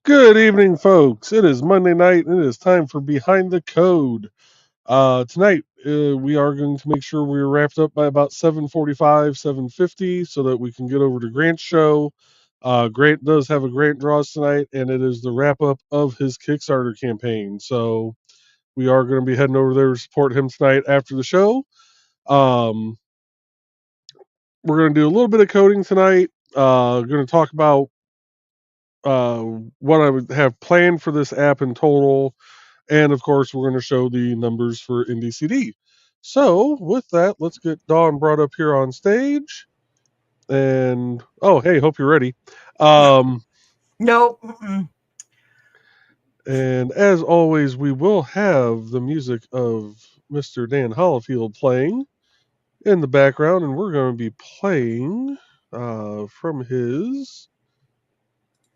Good evening, folks. It is Monday night, and it is time for Behind the Code. Tonight, we are going to make sure we're wrapped up by about 7:45, 7:50, so that we can get over to Grant's show. Grant does have a Grant Draws tonight, and it is the wrap up of his Kickstarter campaign. So we are going to be heading over there to support him tonight after the show. Um, we're going to do a little bit of coding tonight. Going to talk about uh, what I would have planned for this app in total. And of course, we're going to show the numbers for IndieCD. So, with that, let's get Dawn brought up here on stage. And oh, hey, hope you're ready. Um, Nope. Mm-mm. and as always, we will have the music of Mr. Dan Hollifield playing in the background, and we're going to be playing from his.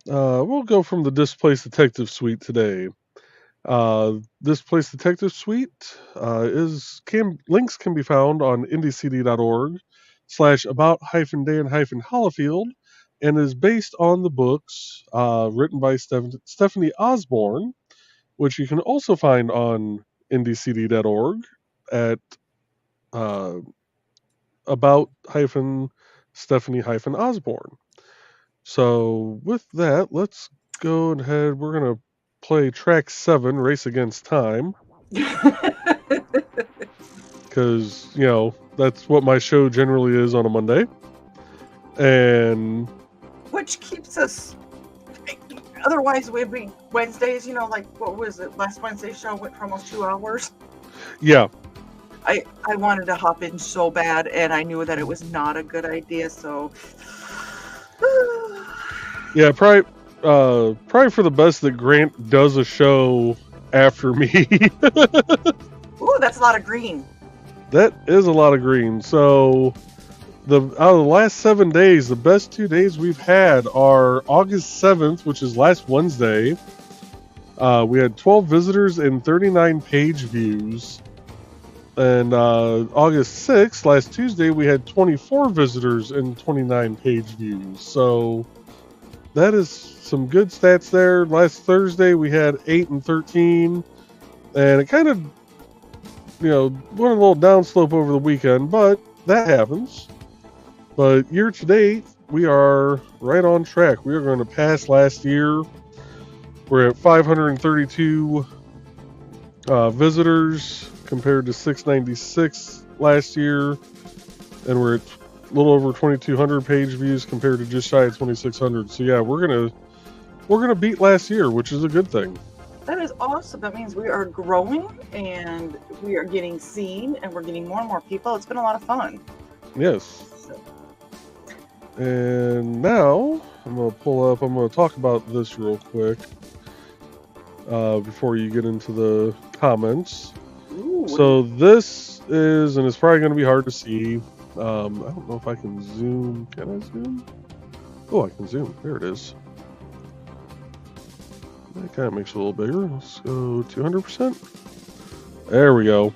We'll go from the Displaced Detective Suite today. This place detective suite links can be found on indiecd.org/about-dan-hollifield and is based on the books written by Stephanie Osborne, which you can also find on indiecd.org at about-Stephanie-Osborne. So with that, let's go ahead. We're going to play track 7, Race Against Time. Because, that's what my show generally is on a Monday. And Which keeps us. Otherwise, we'd be Wednesdays. Like what was it? Last Wednesday's show went for almost 2 hours. yeah, I wanted to hop in so bad, and I knew that it was not a good idea. So, yeah, probably for the best that Grant does a show after me. ooh, that's a lot of green. That is a lot of green. So out of the last 7 days, the best 2 days we've had are August 7th, which is last Wednesday. We had 12 visitors and 39 page views. And August 6th, last Tuesday, we had 24 visitors and 29 page views. So that is some good stats there. Last Thursday, we had 8 and 13. And it kind of, went a little downslope over the weekend, but that happens. But year to date, we are right on track. We are going to pass last year. We're at 532 visitors compared to 696 last year, and we're at a little over 2,200 page views compared to just shy of 2,600. So yeah, we're gonna beat last year, which is a good thing. That is awesome. That means we are growing, and we are getting seen, and we're getting more and more people. It's been a lot of fun. Yes. And now I'm gonna talk about this real quick before you get into the comments. Ooh. So this is, and it's probably going to be hard to see. I don't know if I can zoom. Can I zoom? Oh, I can zoom. There it is. That kind of makes it a little bigger. Let's go 200%. There we go.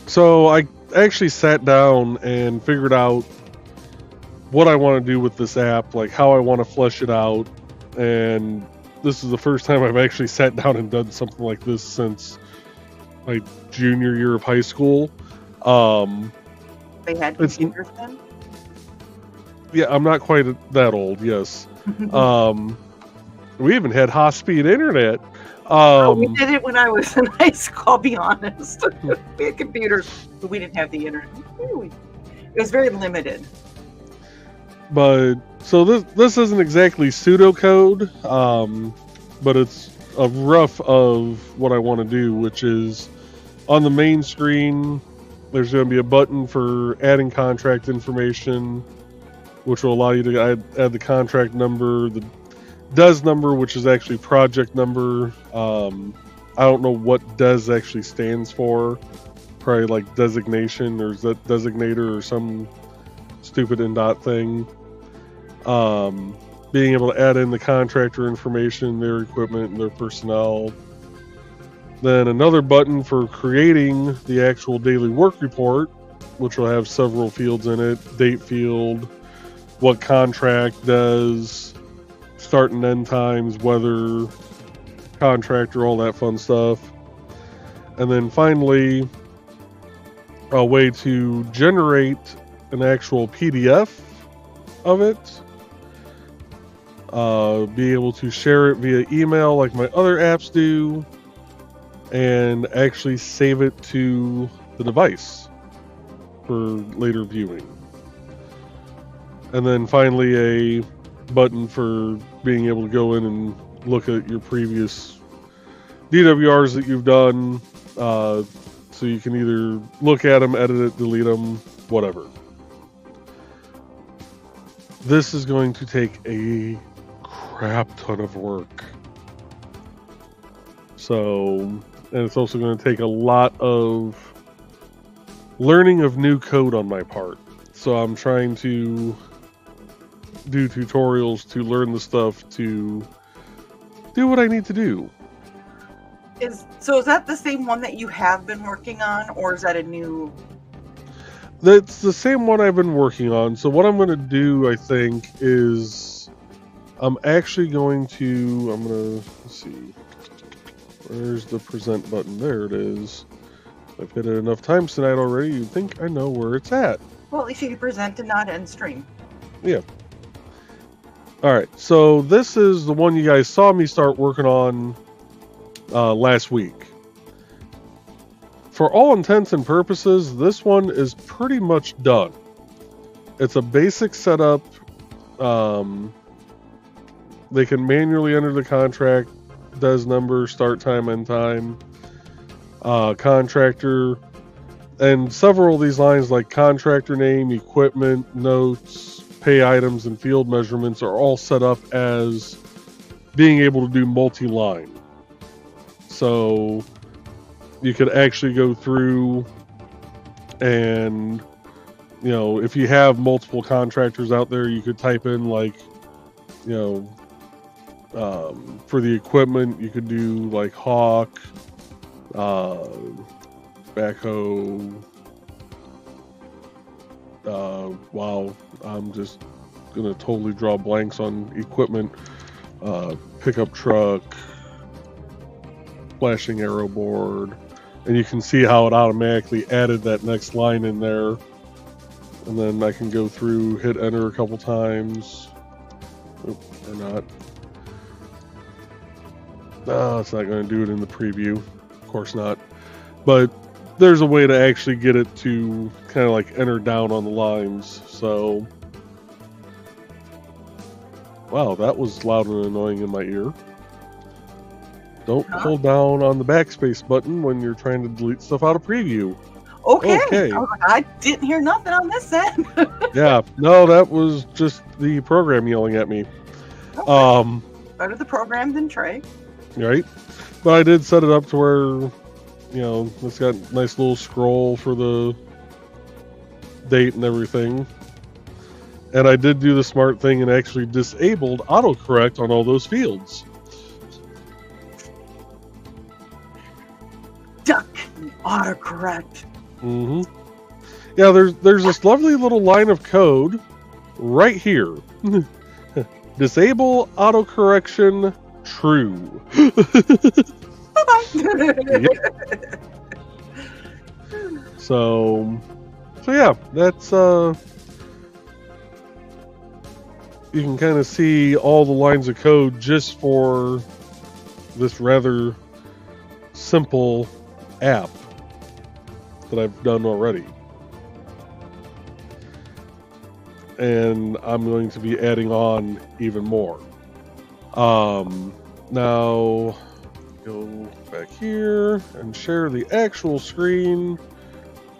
So I actually sat down and figured out what I want to do with this app, like how I want to flesh it out. And this is the first time I've actually sat down and done something like this since my junior year of high school. They had computers then? Yeah, I'm not quite that old, yes. We even had high-speed internet. We did it when I was in high school, I'll be honest. We had computers, but we didn't have the internet. It was very limited. But so this isn't exactly pseudocode, but it's a rough of what I want to do, which is on the main screen, there's going to be a button for adding contract information, which will allow you to add the contract number, the DES number, which is actually project number. I don't know what DES actually stands for. Probably like designation or designator or some stupid indot thing. Being able to add in the contractor information, their equipment, and their personnel. Then another button for creating the actual daily work report, which will have several fields in it. Date field, what contract does, start and end times, weather, contractor, all that fun stuff. And then finally, a way to generate an actual PDF of it. Be able to share it via email like my other apps do, and actually save it to the device for later viewing. And then finally a button for being able to go in and look at your previous DWRs that you've done, so you can either look at them, edit it, delete them, whatever. This is going to take a crap ton of work. So, and it's also going to take a lot of learning of new code on my part. So I'm trying to do tutorials to learn the stuff to do what I need to do. Is that the same one that you have been working on, or is that a new? That's the same one I've been working on. So what I'm going to do, I think, is I'm actually going to, let's see, where's the present button? There it is. I've hit it enough times tonight already, you'd think I know where it's at. Well, at least you can present and not end stream. Yeah. Alright, so this is the one you guys saw me start working on last week. For all intents and purposes, this one is pretty much done. It's a basic setup. They can manually enter the contract, DES number, start time, end time, contractor, and several of these lines like contractor name, equipment, notes, pay items, and field measurements are all set up as being able to do multi-line. So you could actually go through and, you know, if you have multiple contractors out there, you could type in like, you know, for the equipment, you could do like Hawk, backhoe. Wow, I'm just gonna totally draw blanks on equipment. Pickup truck, flashing arrow board, and you can see how it automatically added that next line in there. And then I can go through, hit enter a couple times. Oop, or not. No, it's not going to do it in the preview. Of course not. But there's a way to actually get it to kind of like enter down on the lines. So, wow, that was loud and annoying in my ear. Don't hold down on the backspace button when you're trying to delete stuff out of preview. Okay. I didn't hear nothing on this end. Yeah, no, that was just the program yelling at me. Okay. Better the program than Trey. Right? But I did set it up to where, you know, it's got a nice little scroll for the date and everything. And I did do the smart thing and actually disabled autocorrect on all those fields. Duck autocorrect. Mm-hmm. Yeah, there's this lovely little line of code right here. Disable autocorrection true. Bye-bye. Yep. So yeah, that's you can kind of see all the lines of code just for this rather simple app that I've done already. And I'm going to be adding on even more. Now go back here and share the actual screen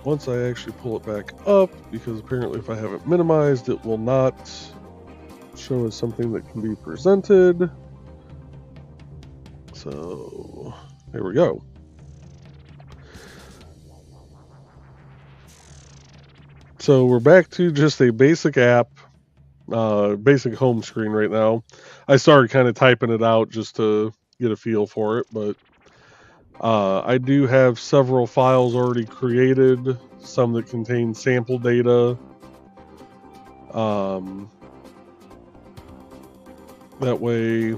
once I actually pull it back up, because apparently if I have it minimized, it will not show as something that can be presented. So there we go. So we're back to just a basic app, basic home screen right now. I started kind of typing it out just to get a feel for it, but I do have several files already created, some that contain sample data. That way,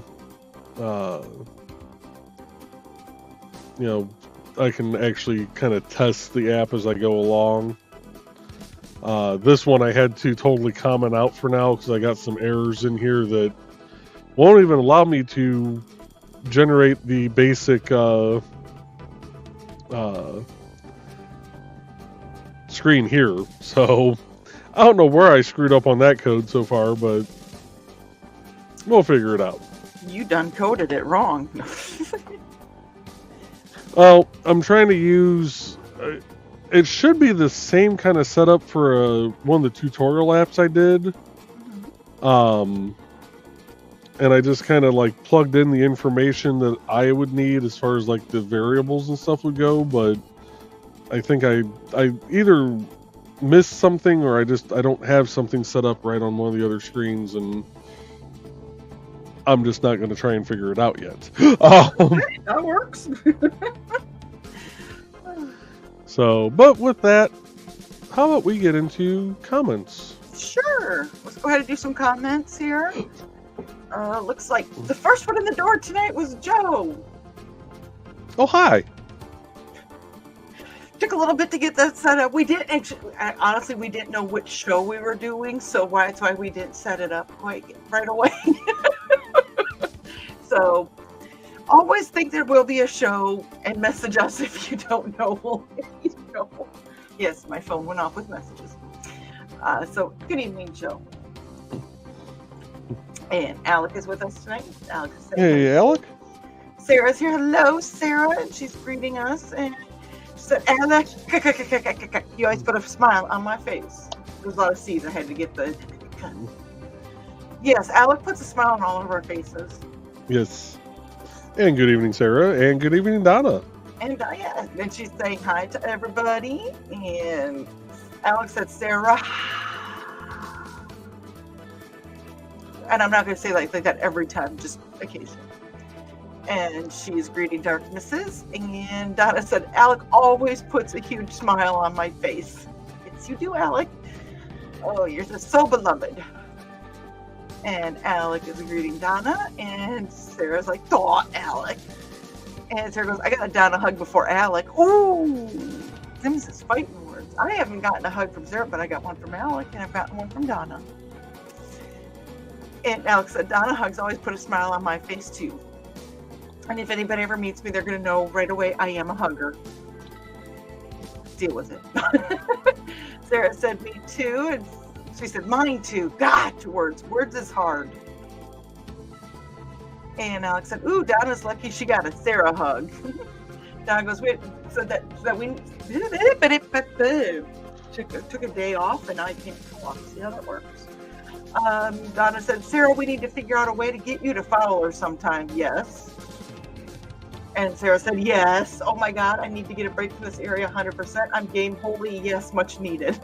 I can actually kind of test the app as I go along. This one I had to totally comment out for now because I got some errors in here that won't even allow me to generate the basic screen here. So I don't know where I screwed up on that code so far, but we'll figure it out. You done coded it wrong. Well, I'm trying to use. It should be the same kind of setup for one of the tutorial apps I did. And I just kind of like plugged in the information that I would need as far as like the variables and stuff would go, but I think I either missed something or I don't have something set up right on one of the other screens, and I'm just not going to try and figure it out yet. That works. So, but with that, how about we get into comments? Sure. Let's go ahead and do some comments here. Looks like the first one in the door tonight was Joe. Oh, hi. Took a little bit to get that set up. We didn't actually, honestly, we didn't know which show we were doing, so that's why we didn't set it up quite right away. So, always think there will be a show and message us if you don't know. Yes, my phone went off with messages. So, good evening, Joe. And Alec is with us tonight. Alec is Hey, Alec. Sarah's here. Hello, Sarah. And she's greeting us. And she said, Alec, you always put a smile on my face. There's a lot of C's. I had to get the... Yes, Alec puts a smile on all of our faces. Yes. And good evening, Sarah. And good evening, Donna. And yeah, and she's saying hi to everybody. And Alex said, Sarah. And I'm not going to say like that every time, just occasionally. And she's greeting darknesses. And Donna said, Alec always puts a huge smile on my face. Yes, you do, Alec. Oh, you're just so beloved. And Alec is greeting Donna. And Sarah's like, "Aw, Alec." And Sarah goes, I got a Donna hug before Alec. Ooh, Sims is fighting words. I haven't gotten a hug from Sarah, but I got one from Alec, and I've gotten one from Donna. And Alex said, Donna hugs always put a smile on my face, too. And if anybody ever meets me, they're going to know right away I am a hugger. Deal with it. Sarah said, me too. And she said, mine too. God, words. Words is hard. And Alex said, ooh, Donna's lucky she got a Sarah hug. Donna goes, wait, so that we took a day off and I can't talk. See how that works. Donna said, Sarah, we need to figure out a way to get you to follow her sometime. Yes. And Sarah said, yes. Oh my God, I need to get a break from this area 100%. I'm game holy. Yes, much needed.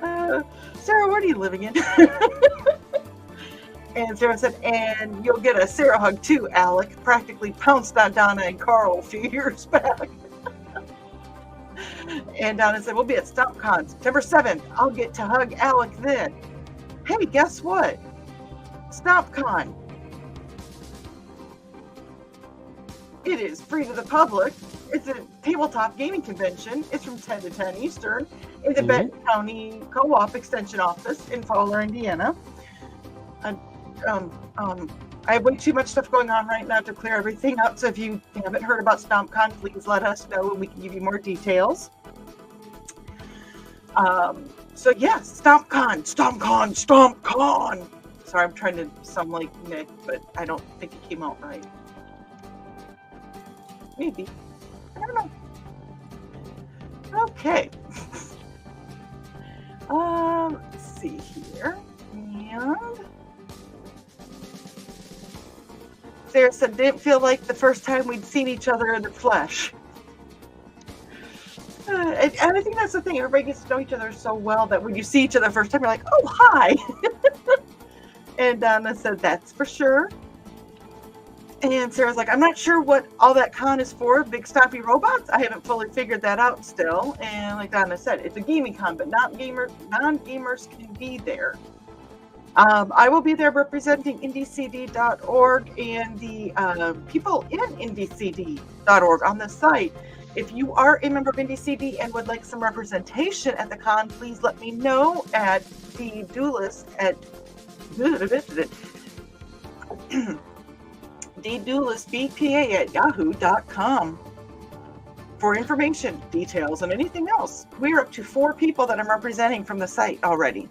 Sarah, where are you living in? And Sarah said, and you'll get a Sarah hug too, Alec. Practically pounced on Donna and Carl a few years back. And Donna said, we'll be at StompCon September 7th. I'll get to hug Alec then. Hey, guess what? StompCon. It is free to the public. It's a tabletop gaming convention. It's from 10 to 10 Eastern in the Benton County Co-op Extension Office in Fowler, Indiana. I have way too much stuff going on right now to clear everything up. So if you haven't heard about StompCon, please let us know and we can give you more details. So yeah, StompCon. Sorry, I'm trying to sound like Nick, but I don't think it came out right. Maybe. I don't know. Okay. Let's see here. And Sarah said, didn't feel like the first time we'd seen each other in the flesh. And I think that's the thing. Everybody gets to know each other so well that when you see each other the first time, you're like, oh, hi. And Donna said, that's for sure. And Sarah's like, I'm not sure what all that con is for, big stompy robots. I haven't fully figured that out still. And like Donna said, it's a gaming con, but non-gamers can be there. I will be there representing IndieCD.org and the people in IndieCD.org on the site. If you are a member of IndieCD and would like some representation at the con, please let me know at the duelist at theduelistbpa@yahoo.com for information, details, and anything else. We're up to 4 people that I'm representing from the site already.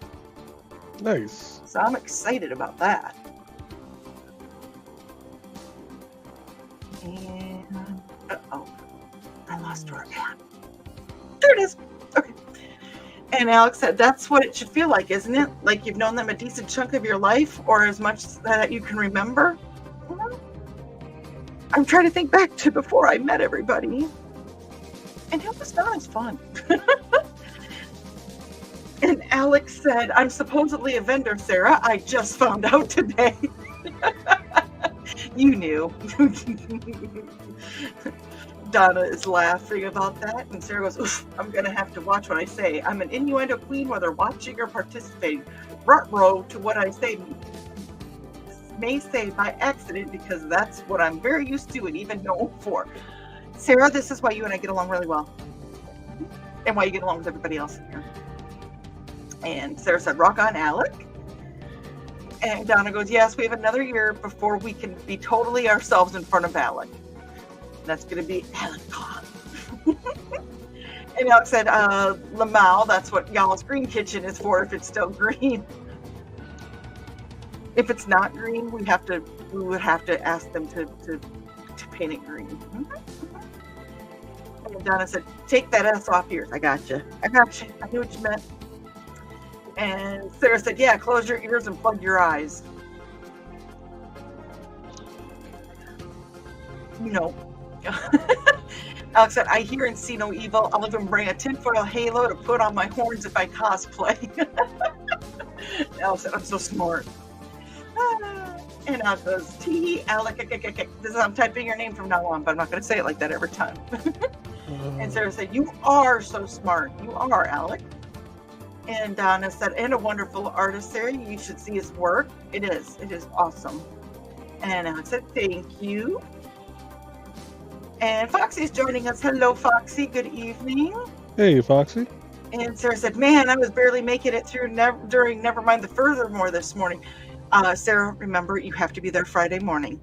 Nice. So I'm excited about that. And I lost where I'm at. There it is. Okay. And Alex said, that's what it should feel like, isn't it? Like you've known them a decent chunk of your life, or as much that you can remember. I'm trying to think back to before I met everybody. And it was not as fun. And Alex said, I'm supposedly a vendor, Sarah. I just found out today. You knew. Donna is laughing about that. And Sarah goes, oof, I'm going to have to watch what I say. I'm an innuendo queen, whether watching or participating. Ruh-roh to what I say. May say by accident, because that's what I'm very used to and even known for. Sarah, this is why you and I get along really well. And why you get along with everybody else in here. And Sarah said, rock on, Alec. And Donna goes, yes, we have another year before we can be totally ourselves in front of Alec. And that's going to be Alec Con. And Alec said, Lamau, that's what y'all's green kitchen is for if it's still green. If it's not green, we would have to ask them to paint it green. And Donna said, take that S off yours. I got you. I knew what you meant. And Sarah said, yeah, close your ears and plug your eyes. No. Alex said, I hear and see no evil. I'll even bring a tinfoil halo to put on my horns if I cosplay. Alex said, I'm so smart. And Alex goes, tee, Alec. This is, I'm typing your name from now on, but I'm not going to say it like that every time. And Sarah said, you are so smart. You are, Alec. And Donna said, and a wonderful artist, Sarah. You should see his work. It is awesome. And Alex said, thank you. And Foxy's joining us. Hello, Foxy. Good evening. Hey, Foxy. And Sarah said, man, I was barely making it through during Nevermind the Furthermore this morning. Sarah, remember, you have to be there Friday morning.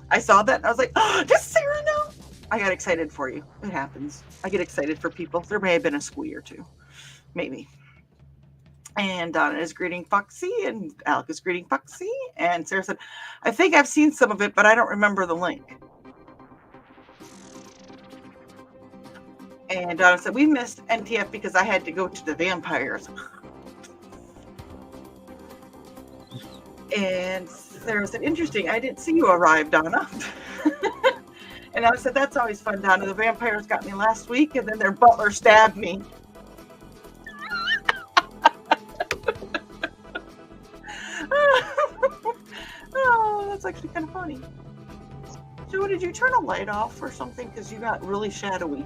I saw that and I was like, oh, does Sarah know? I got excited for you. It happens. I get excited for people. There may have been a squee or two. Maybe. And Donna is greeting Foxy and Alec is greeting Foxy. And Sarah said, I think I've seen some of it, but I don't remember the link. And Donna said, we missed NTF because I had to go to the vampires. And Sarah said, interesting. I didn't see you arrive, Donna. And I said, that's always fun, Donna. The vampires got me last week, and then their butler stabbed me. Oh, that's actually kind of funny. So did you turn a light off or something? Because you got really shadowy.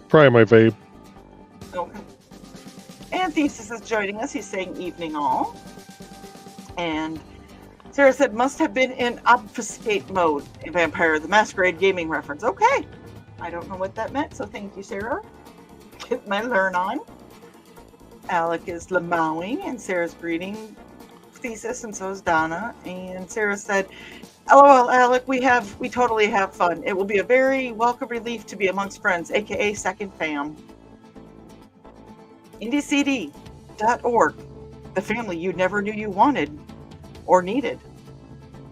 Probably my vape. Okay. And Thesis is joining us. He's saying evening all. And Sarah said, must have been in obfuscate mode. Vampire the Masquerade gaming reference. Okay. I don't know what that meant, so thank you, Sarah. Get my learn on. Alec is lamowing, and Sarah's greeting Thesis, and so is Donna. And Sarah said, LOL, Alec, we totally have fun. It will be a very welcome relief to be amongst friends, aka second fam. IndieCD.org, the family you never knew you wanted or needed.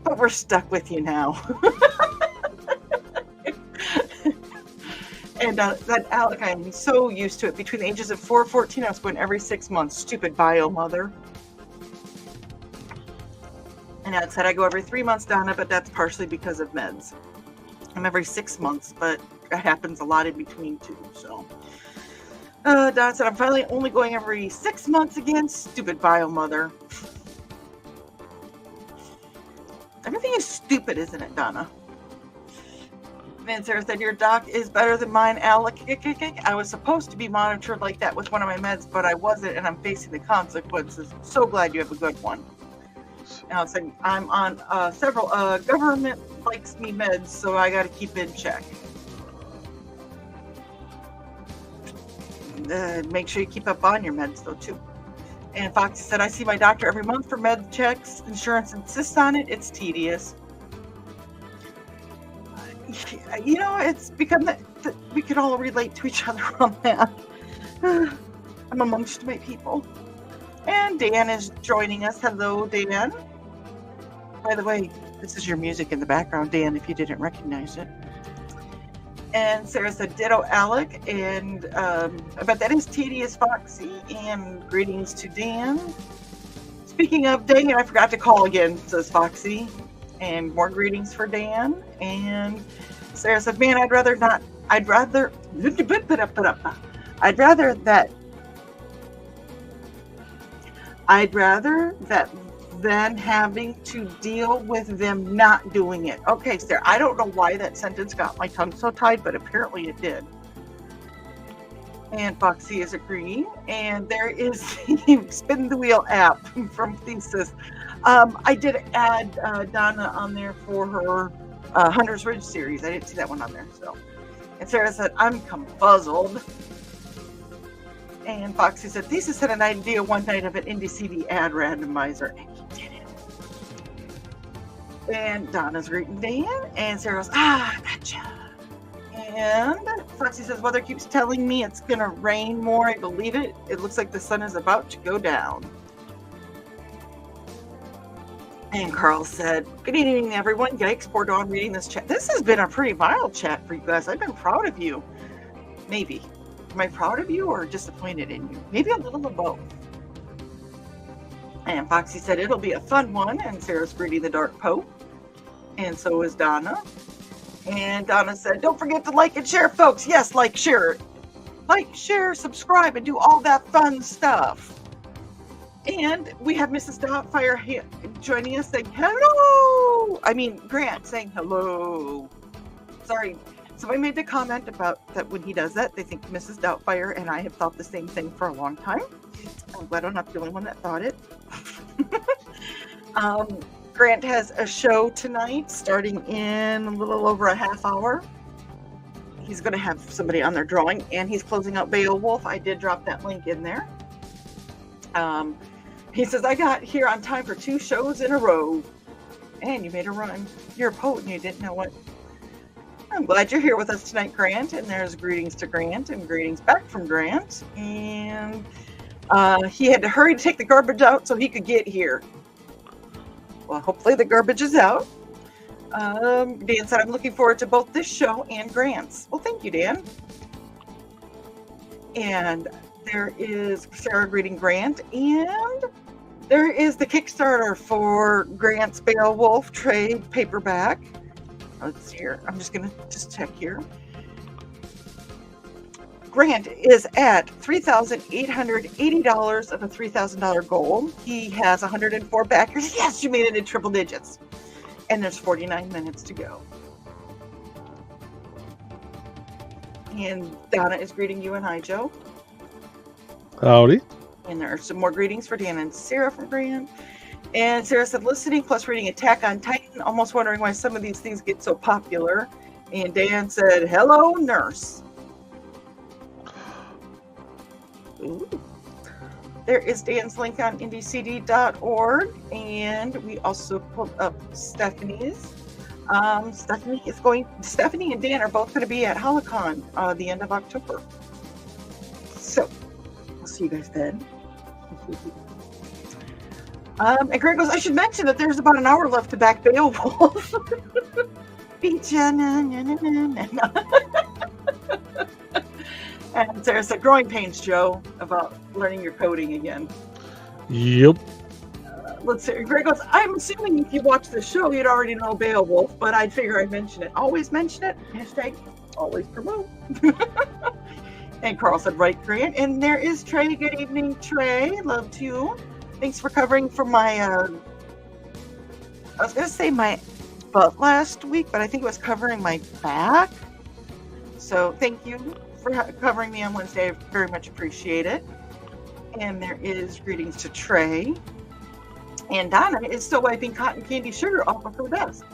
But we're stuck with you now. And that Alec, I'm so used to it. Between the ages of 4 and 14, I was going every 6 months. Stupid bio mother. And Alex said, I go every 3 months, Donna, but that's partially because of meds. I'm every 6 months, but it happens a lot in between too. So Donna said, I'm finally only going every 6 months again. Stupid bio mother. Everything is stupid, isn't it, Donna? And Sarah said, your doc is better than mine, Alec. I was supposed to be monitored like that with one of my meds, but I wasn't, and I'm facing the consequences. So glad you have a good one. And I was saying, I'm on several government likes me meds, so I got to keep in check. Make sure you keep up on your meds, though, too. And Foxy said, I see my doctor every month for med checks. Insurance insists on it. It's tedious. You know, it's become that we can all relate to each other on that. I'm amongst my people. And Dan is joining us. Hello, Dan. By the way, this is your music in the background, Dan, if you didn't recognize it. And Sarah said, ditto, Alec. And I bet that is tedious, Foxy. And greetings to Dan. Speaking of, dang it, I forgot to call again, says Foxy. And more greetings for Dan. And Sarah said, man, I'd rather that than having to deal with them not doing it. Okay, Sarah, I don't know why that sentence got my tongue so tied, but apparently it did. And Foxy is agreeing. And there is the Spin the Wheel app from Thesis. I did add Donna on there for her Hunter's Ridge series. I didn't see that one on there. So, and Sarah said, I'm confuzzled. And Foxy said, Thesis had an idea one night of an IndieCD ad randomizer, and he did it. And Donna's greeting Dan, and Sarah's, gotcha. And Foxy says, weather keeps telling me it's going to rain more. I believe it. It looks like the sun is about to go down. And Carl said, good evening, everyone. Yikes, poor Dawn reading this chat. This has been a pretty viral chat for you guys. I've been proud of you. Maybe. Am I proud of you or disappointed in you? Maybe a little of both. And Foxy said, it'll be a fun one. And Sarah's greeting the Dark Pope. And so is Donna. And Donna said, don't forget to like and share, folks. Yes, like, share. Like, share, subscribe, and do all that fun stuff. And we have Mrs. Doubtfire joining us saying hello. Grant saying hello. Sorry. Somebody made the comment about that when he does that, they think Mrs. Doubtfire, and I have thought the same thing for a long time. I'm glad I'm not the only one that thought it. Grant has a show tonight starting in a little over a half hour. He's going to have somebody on there drawing, and he's closing out Beowulf. I did drop that link in there. He says, I got here on time for 2 shows in a row. And you made a run. You're a poet and you didn't know what. I'm glad you're here with us tonight, Grant. And there's greetings to Grant and greetings back from Grant. And he had to hurry to take the garbage out so he could get here. Well, hopefully the garbage is out. Dan said, I'm looking forward to both this show and Grant's. Well, thank you, Dan. And there is Sarah greeting Grant, and there is the Kickstarter for Grant's Beowulf trade paperback. Let's see here. I'm just going to check here. Grant is at $3,880 of a $3,000 goal. He has 104 backers. Yes, you made it in triple digits. And there's 49 minutes to go. And Donna is greeting you and I, Joe. Howdy. And there are some more greetings for Dan and Sarah from Grant. And Sarah said, listening plus reading Attack on Titan, almost wondering why some of these things get so popular. And Dan said, hello, nurse. Ooh. There is Dan's link on IndieCD.org. And we also pulled up Stephanie's. Stephanie and Dan are both going to be at Holocon the end of October. So, I'll see you guys then. And Greg goes, I should mention that there's about an hour left to back Beowulf. And Sarah said, growing pains, Joe, about learning your coding again. Yep. Let's see. Greg goes, I'm assuming if you watch the show, you'd already know Beowulf, but I'd figure I'd mention it. Always mention it. Hashtag always promote. And Carl said, right, Grant. And there is Trey. Good evening, Trey. Love to you. Thanks for covering for my, I was going to say my butt last week, but I think it was covering my back. So thank you for covering me on Wednesday. I very much appreciate it. And there is greetings to Trey. And Donna is still wiping cotton candy sugar off of her desk.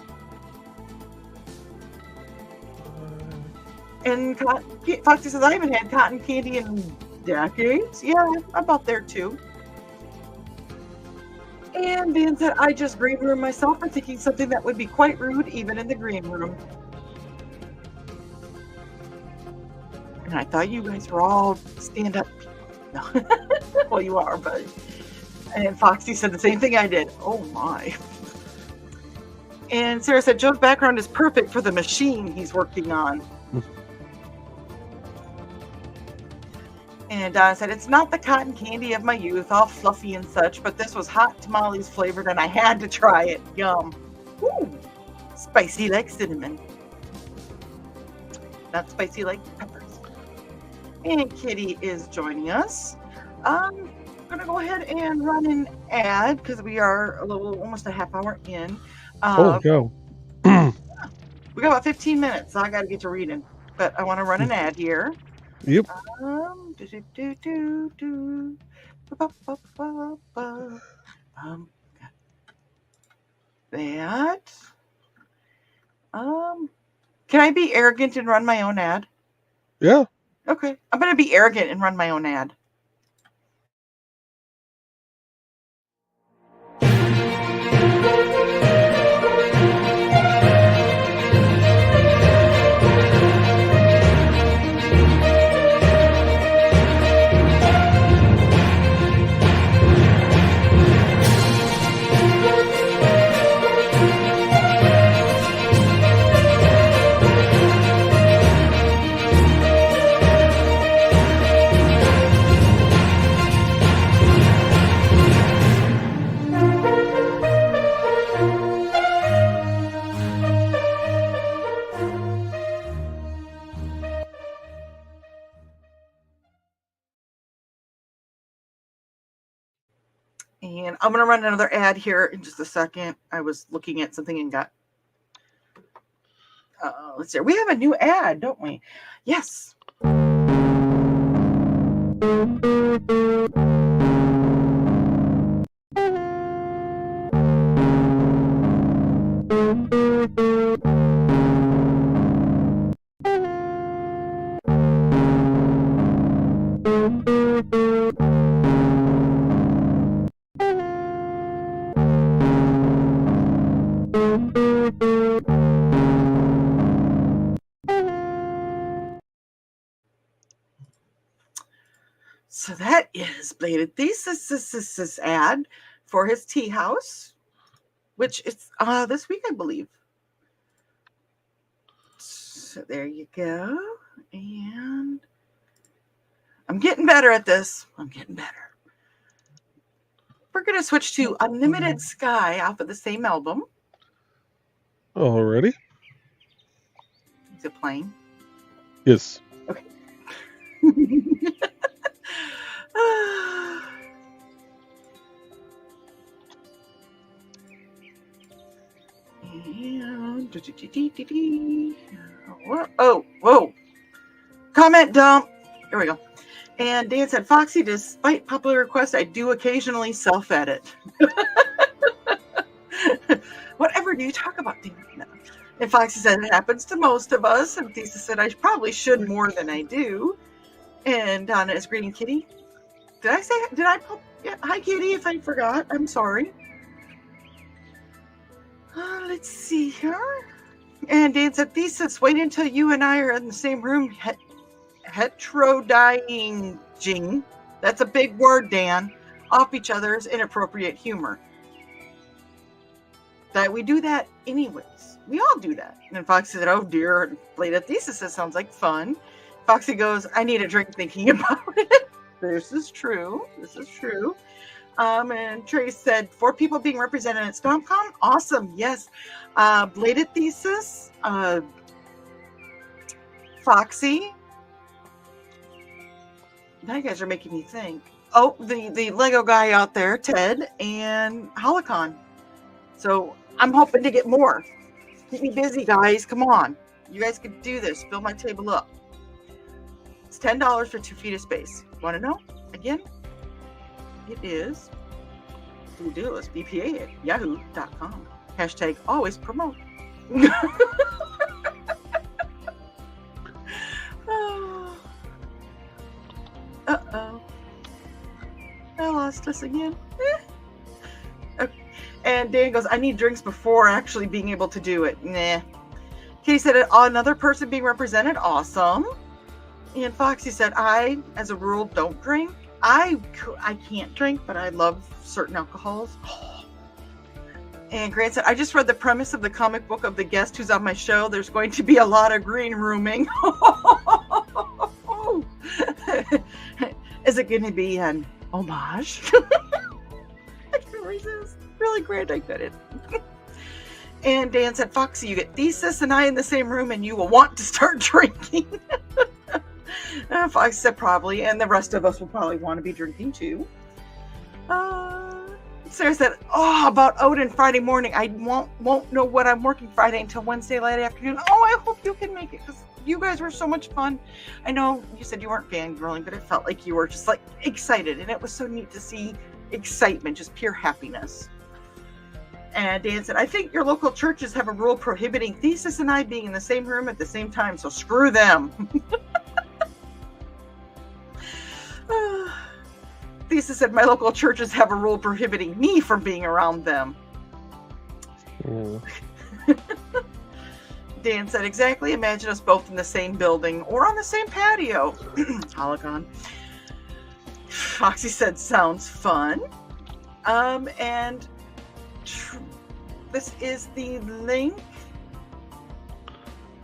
And Foxy says, I haven't had cotton candy in decades. Yeah, I'm about there too. And Dan said, I just green room myself for thinking something that would be quite rude even in the green room. And I thought you guys were all stand-up people. No. Well, you are, but... And Foxy said the same thing I did. Oh, my. And Sarah said, Joe's background is perfect for the machine he's working on. And Donna said, it's not the cotton candy of my youth, all fluffy and such, but this was hot tamales flavored, and I had to try it. Yum. Ooh, spicy like cinnamon. Not spicy like peppers. And Kitty is joining us. I'm going to go ahead and run an ad, because we are almost a half hour in. Holy cow. We got about 15 minutes, so I got to get to reading. But I want to run an ad here. Yep. That. Can I be arrogant and run my own ad? Yeah. Okay. I'm going to be arrogant and run my own ad. And I'm going to run another ad here in just a second. I was looking at something and got... let's see. We have a new ad, don't we? Yes. So that is Bladed Thesis ad for his tea house, which is this week, I believe. So there you go. And I'm getting better at this. I'm getting better. We're going to switch to Unlimited Sky off of the same album. Alrighty. Is it playing? Yes. Okay. Whoa. Comment dump. Here we go. And Dan said, Foxy, despite popular requests, I do occasionally self-edit. Whatever do you talk about? No. And Foxy said, it happens to most of us. And Thesis said, I probably should more than I do. And Donna is greeting Kitty. Did I pop? Yeah, hi, Kitty, if I forgot. I'm sorry. Let's see here. And Dan said, Thesis, wait until you and I are in the same room. Heterodying. That's a big word, Dan. Off each other's inappropriate humor. That we do that anyways. We all do that. And Foxy said, oh dear. Bladed Thesis, that sounds like fun. Foxy goes, I need a drink thinking about it. This is true. And Trey said, 4 people being represented at StompCon? Awesome. Yes. Bladed Thesis, Foxy. Now you guys are making me think. Oh, the Lego guy out there, Ted, and Holocon. So I'm hoping to get more. Keep me busy, guys. Come on. You guys can do this. Fill my table up. It's $10 for 2 feet of space. Want to know? Again, it is ridiculous. BPA at yahoo.com. Hashtag always promote. Uh-oh. I lost us again. Okay. And Dan goes, I need drinks before actually being able to do it. Nah. Katie said, another person being represented. Awesome. And Foxy said, I, as a rule, don't drink. I can't drink, but I love certain alcohols. And Grant said, I just read the premise of the comic book of the guest who's on my show. There's going to be a lot of green rooming. Is it going to be an homage? I can't resist. Really, Grant, I couldn't. And Dan said, Foxy, you get Thesis and I in the same room and you will want to start drinking. Foxy said, probably. And the rest of us will probably want to be drinking too. Sarah said, about Odin Friday morning. I won't know what I'm working Friday until Wednesday late afternoon. I hope you can make it because you guys were so much fun. I know you said you weren't fangirling, but it felt like you were just like excited. And it was so neat to see excitement, just pure happiness. And Dan said, I think your local churches have a rule prohibiting Thesis and I being in the same room at the same time, so screw them. Thesis said, my local churches have a rule prohibiting me from being around them. Dan said, exactly. Imagine us both in the same building or on the same patio. Hologon. Foxy said, sounds fun. And this is the link.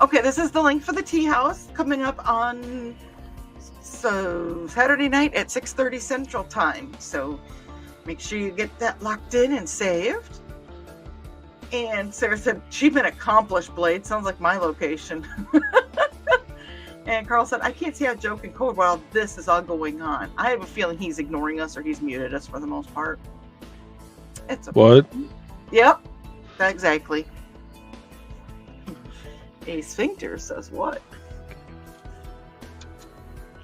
Okay, this is the link for the tea house coming up on Saturday night at 6:30 Central Time. So make sure you get that locked in and saved. And Sarah said, achievement accomplished, Blade. Sounds like my location. And Carl said, I can't see how Joe can code while this is all going on. I have a feeling he's ignoring us or he's muted us for the most part. It's okay. What? Yep, exactly. A sphincter says what?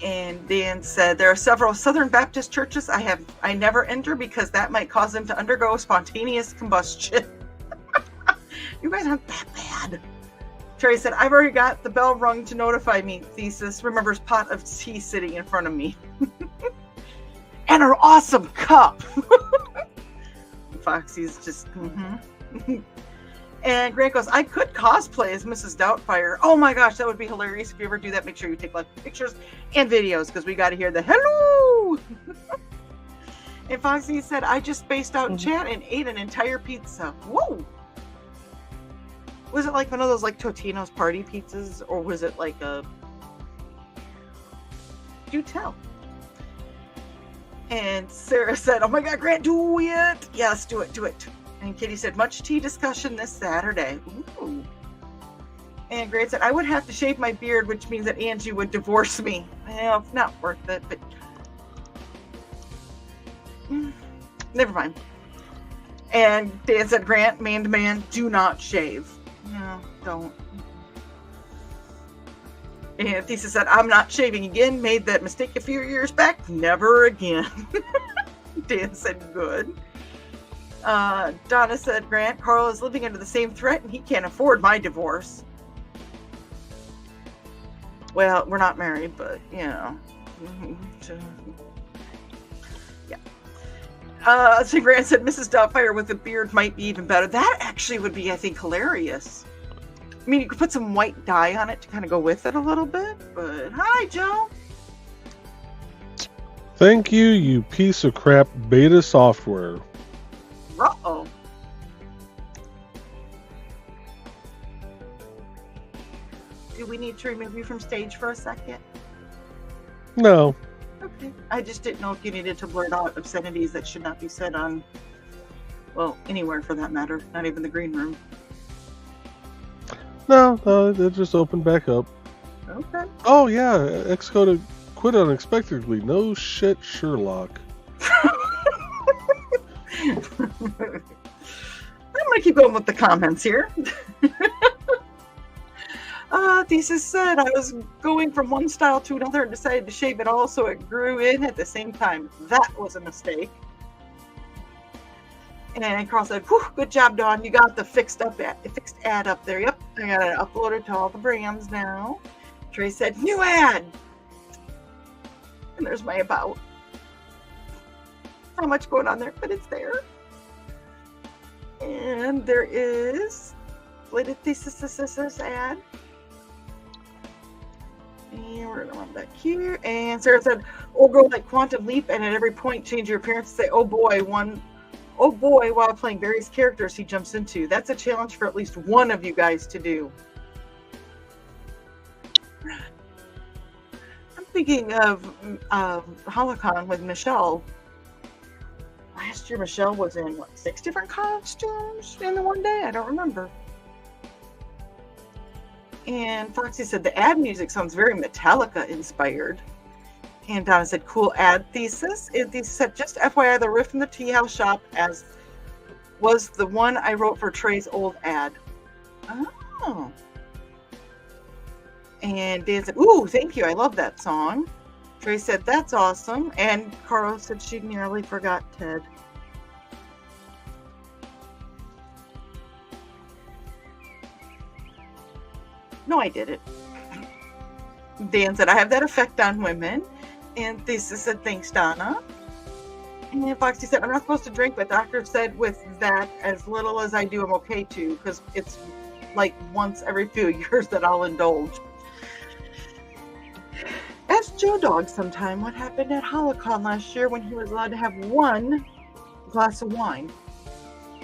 And Dan said, there are several Southern Baptist churches I never enter because that might cause them to undergo spontaneous combustion. You guys aren't that bad. Terry said, I've already got the bell rung to notify me. Thesis remembers pot of tea sitting in front of me. And her awesome cup. Foxy's just, And Grant goes, I could cosplay as Mrs. Doubtfire. Oh my gosh, that would be hilarious. If you ever do that, make sure you take like pictures and videos because we got to hear the hello. And Foxy said, I just spaced out in chat and ate an entire pizza. Whoa. Was it like one of those like Totino's party pizzas or was it like a... Do tell. And Sarah said, oh my God, Grant, do it. Yes, do it. And Kitty said, much tea discussion this Saturday. Ooh. And Grant said, I would have to shave my beard, which means that Angie would divorce me. Well, it's not worth it, but never mind. And Dan said, Grant, man to man, do not shave. No, don't. And Thesis said, I'm not shaving again. Made that mistake a few years back. Never again. Dan said, good. Donna said, Grant, Carl is living under the same threat and he can't afford my divorce. Well, we're not married, but, you know. So, yeah. So Grant said, Mrs. Doubtfire with a beard might be even better. That actually would be, I think, hilarious. I mean, you could put some white dye on it to kind of go with it a little bit, but hi, Joe. Thank you, you piece of crap beta software. Uh-oh. Do we need to remove you from stage for a second? No. Okay. I just didn't know if you needed to blurt out obscenities that should not be said on, well, anywhere for that matter, not even the green room. No, it just opened back up. Okay. Oh, yeah, Xcode quit unexpectedly. No shit, Sherlock. I'm going to keep going with the comments here. Thesis said I was going from one style to another and decided to shave it all so it grew in at the same time. That was a mistake. And Carl said, whew, good job, Dawn. You got the fixed ad up there. Yep, I got it uploaded to all the brands now. Trey said, new ad. And there's my about. Not much going on there, but it's there. And there is Bladed Thesis ad. And we're going to run back here. And Sarah said, oh, go like Quantum Leap, and at every point change your appearance to say, oh boy, while playing various characters he jumps into. That's a challenge for at least one of you guys to do. I'm thinking of Holocon with Michelle. Last year Michelle was in, 6 different costumes in the one day? I don't remember. And Foxy said, the ad music sounds very Metallica inspired. And Donna said, cool ad thesis. Thesis said, just FYI, the riff from the Tea House shop as was the one I wrote for Trey's old ad. Oh. And Dan said, ooh, thank you. I love that song. Trey said, that's awesome. And Carl said she nearly forgot Ted. No, I didn't. Dan said, I have that effect on women. And Thesis said, thanks, Donna. And Foxy said, I'm not supposed to drink, but doctor said with that, as little as I do, I'm okay too, because it's like once every few years that I'll indulge. Ask Joe Dog sometime what happened at Holocon last year when he was allowed to have one glass of wine.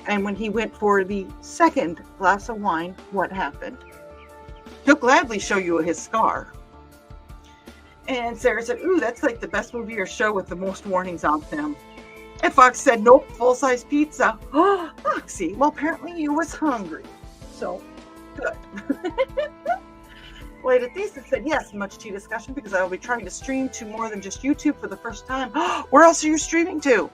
And when he went for the second glass of wine, what happened? He'll gladly show you his scar. And Sarah said, ooh, that's like the best movie or show with the most warnings on them. And Fox said, nope, full-size pizza. Oh, Foxy, well, apparently you was hungry. So, good. Later Thesis said, yes, much tea discussion because I will be trying to stream to more than just YouTube for the first time. Where else are you streaming to?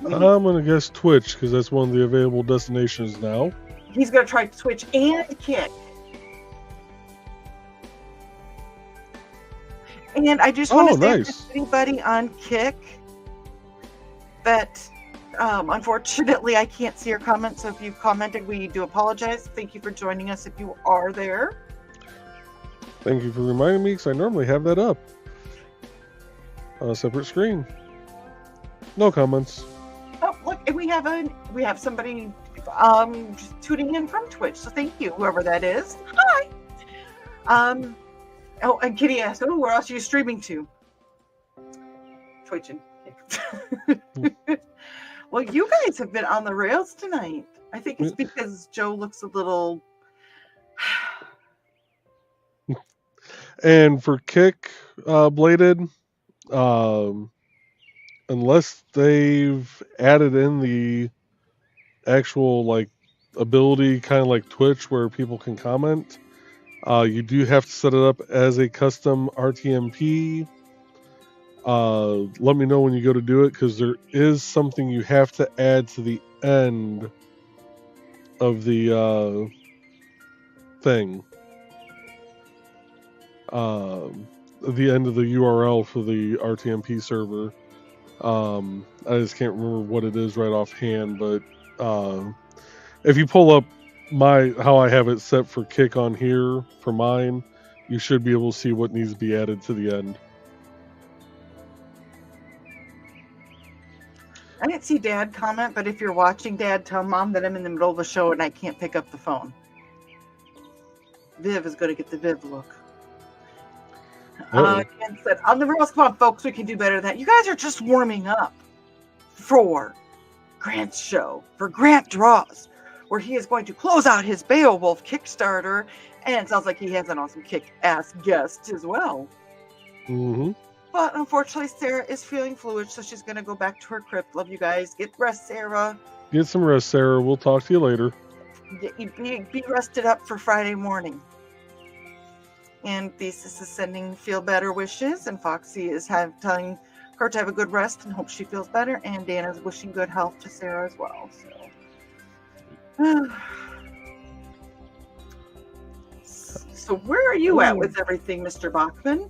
I'm going to guess Twitch because that's one of the available destinations now. He's going to try Twitch and Kick. And I just want to say to anybody on Kick that unfortunately I can't see your comments. So if you've commented, we do apologize. Thank you for joining us if you are there. Thank you for reminding me because I normally have that up on a separate screen. No comments. Oh, look, and we have somebody tuning in from Twitch. So thank you, whoever that is. Hi. Oh, and Kitty asked, oh, where else are you streaming to? Twitch and Well, you guys have been on the rails tonight. I think it's because Joe looks a little... And for Kick Bladed, unless they've added in the actual like ability, kind of like Twitch, where people can comment, you do have to set it up as a custom RTMP. Let me know when you go to do it, because there is something you have to add to the end of the thing. The end of the URL for the RTMP server. I just can't remember what it is right offhand, but if you pull up how I have it set for Kick on here for mine, you should be able to see what needs to be added to the end. I didn't see Dad comment, but if you're watching, Dad, tell Mom that I'm in the middle of a show and I can't pick up the phone. Viv is going to get the Viv look. Ken said, on the rails, come on, folks, we can do better than that. You guys are just warming up for Grant's show, for Grant Draws, where he is going to close out his Beowulf Kickstarter, and it sounds like he has an awesome kick-ass guest as well. Mm-hmm. But unfortunately, Sarah is feeling fluid, so she's going to go back to her crypt. Love you guys. Get rest, Sarah. Get some rest, Sarah. We'll talk to you later. Be rested up for Friday morning. And Thesis is sending feel better wishes, and Foxy is telling her to have a good rest and hope she feels better, and Dan is wishing good health to Sarah as well. So, So where are you at Oh. with everything, Mr. Bachman?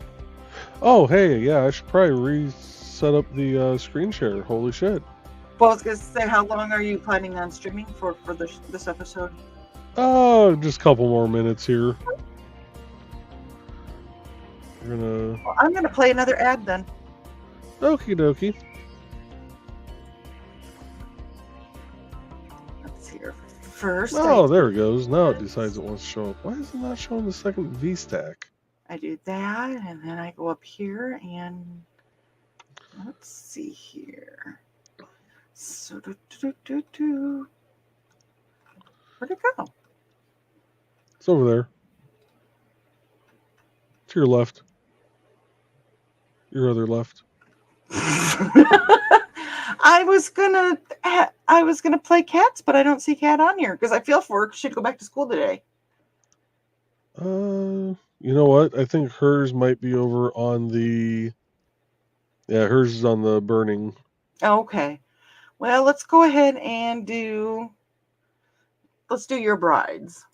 Oh, hey, yeah, I should probably reset up the screen share. Holy shit. Well, I was going to say, how long are you planning on streaming for this episode? Oh, just a couple more minutes here. We're gonna. Well, I'm going to play another ad then. Okie dokie. Let's see here. First, Oh, there it goes. Now it decides it wants to show up. Why is it not showing the second V stack? I do that, and then I go up here, and let's see here. So, where'd it go? It's over there. To your left. Your other left. I was gonna play Cats, but I don't see Cat on here because I feel for her. She should go back to school today. You know what? I think hers might be over on the. Yeah, hers is on the burning. Okay. Well, let's go ahead and let's do Your Brides.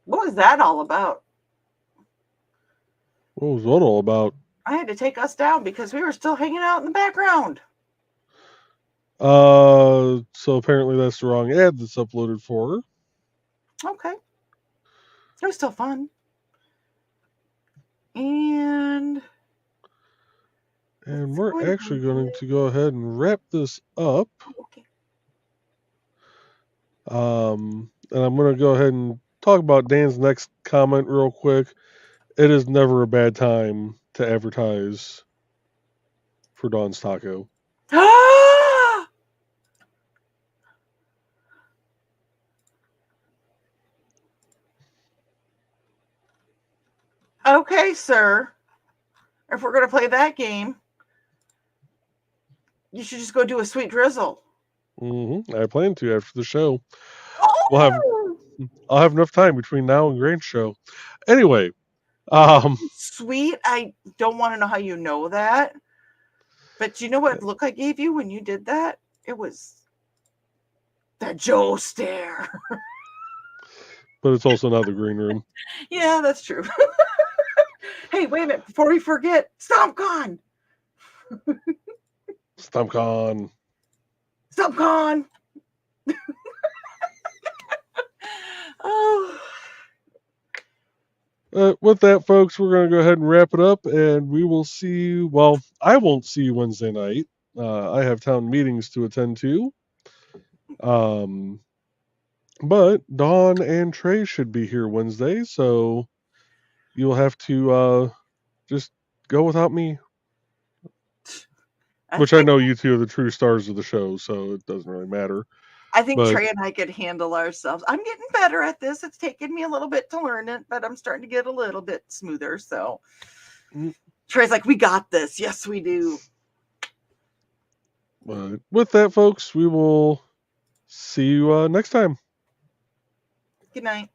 What was that all about? What was that all about? I had to take us down because we were still hanging out in the background. So apparently that's the wrong ad that's uploaded for her. Okay. It was still fun. And we're actually going to go ahead and wrap this up. Okay. And I'm going to go ahead and talk about Dan's next comment real quick. It is never a bad time to advertise for Dawn's Taco. Okay, sir. If we're going to play that game, you should just go do a sweet drizzle. I plan to after the show. I'll have enough time between now and Grange show. Anyway, sweet. I don't want to know how you know that, but you know what look I gave you when you did that? It was the Joe stare. But it's also not the green room. Yeah, that's true. Hey, wait a minute. Before we forget, StompCon. StompCon. StompCon. Oh. With that, folks, we're going to go ahead and wrap it up, and we will see you. Well, I won't see you Wednesday night. I have town meetings to attend to. But Dawn and Trey should be here Wednesday, so you'll have to just go without me. Which I know you two are the true stars of the show, so it doesn't really matter. I think Trey and I could handle ourselves. I'm getting better at this. It's taken me a little bit to learn it, but I'm starting to get a little bit smoother. So Trey's like, we got this. Yes, we do. But with that, folks, we will see you next time. Good night.